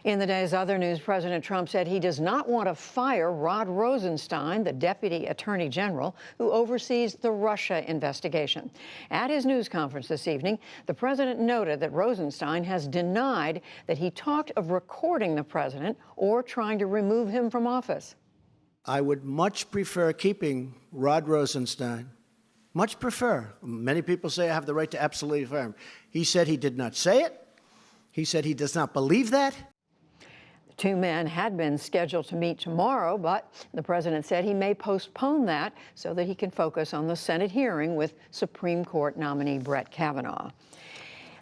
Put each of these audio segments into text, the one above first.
In the day's other news, President Trump said he does not want to fire Rod Rosenstein, the Deputy Attorney General who oversees the Russia investigation. At his news conference this evening, the president noted that Rosenstein has denied that he talked of recording the president or trying to remove him from office. I would much prefer keeping Rod Rosenstein. Much prefer. Many people say I have the right to absolutely fire him. He said he did not say it. He said he does not believe that. The two men had been scheduled to meet tomorrow, but the president said he may postpone that so that he can focus on the Senate hearing with Supreme Court nominee Brett Kavanaugh.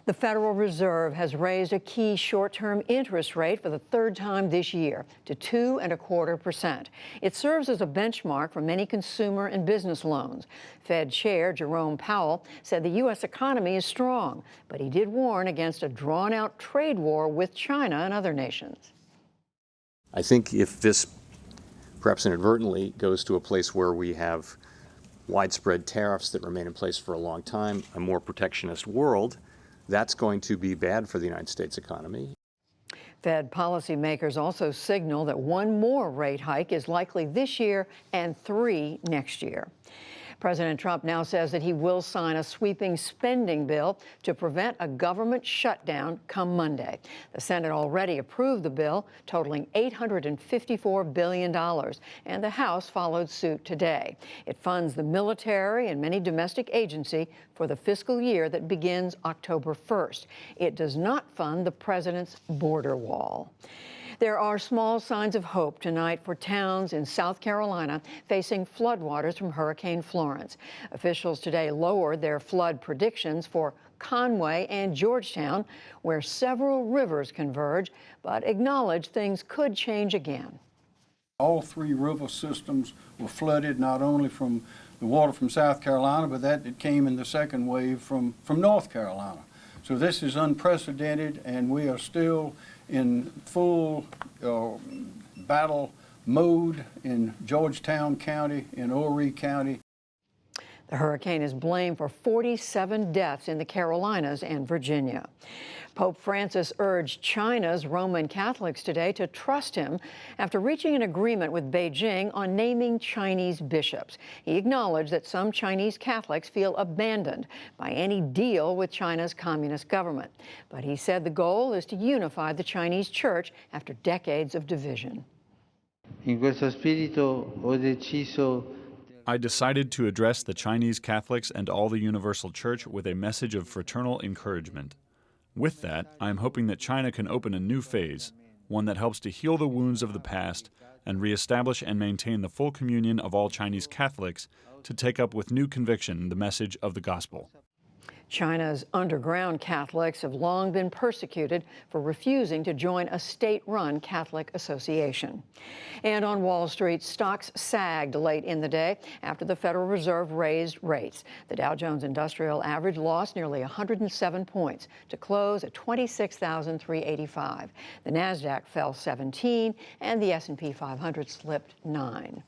The Federal Reserve has raised a key short-term interest rate for the third time this year to 2.25%. It serves as a benchmark for many consumer and business loans. Fed Chair Jerome Powell said the U.S. economy is strong, but he did warn against a drawn-out trade war with China and other nations. I think if this, perhaps inadvertently, goes to a place where we have widespread tariffs that remain in place for a long time, a more protectionist world, that's going to be bad for the United States economy. Fed policymakers also signal that one more rate hike is likely this year and 3 next year. President Trump now says that he will sign a sweeping spending bill to prevent a government shutdown come Monday. The Senate already approved the bill, totaling $854 billion, and the House followed suit today. It funds the military and many domestic agencies for the fiscal year that begins October 1st. It does not fund the president's border wall. There are small signs of hope tonight for towns in South Carolina facing floodwaters from Hurricane Florence. Officials today lowered their flood predictions for Conway and Georgetown, where several rivers converge, but acknowledge things could change again. All 3 river systems were flooded, not only from the water from South Carolina, but that it came in the second wave from North Carolina. So this is unprecedented, and we are still in full battle mode in Georgetown County, in Horry County. The hurricane is blamed for 47 deaths in the Carolinas and Virginia. Pope Francis urged China's Roman Catholics today to trust him after reaching an agreement with Beijing on naming Chinese bishops. He acknowledged that some Chinese Catholics feel abandoned by any deal with China's communist government. But he said the goal is to unify the Chinese church after decades of division. I decided to address the Chinese Catholics and all the Universal Church with a message of fraternal encouragement. With that, I am hoping that China can open a new phase, one that helps to heal the wounds of the past and reestablish and maintain the full communion of all Chinese Catholics to take up with new conviction the message of the gospel. China's underground Catholics have long been persecuted for refusing to join a state-run Catholic association. And on Wall Street, stocks sagged late in the day after the Federal Reserve raised rates. The Dow Jones Industrial Average lost nearly 107 points to close at 26,385. The Nasdaq fell 17, and the S&P 500 slipped 9.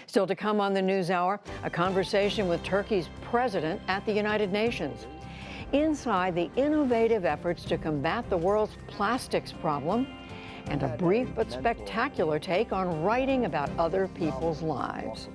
Still to come on the NewsHour, a conversation with Turkey's president at the United Nations. Inside the innovative efforts to combat the world's plastics problem, and a brief but spectacular take on writing about other people's lives.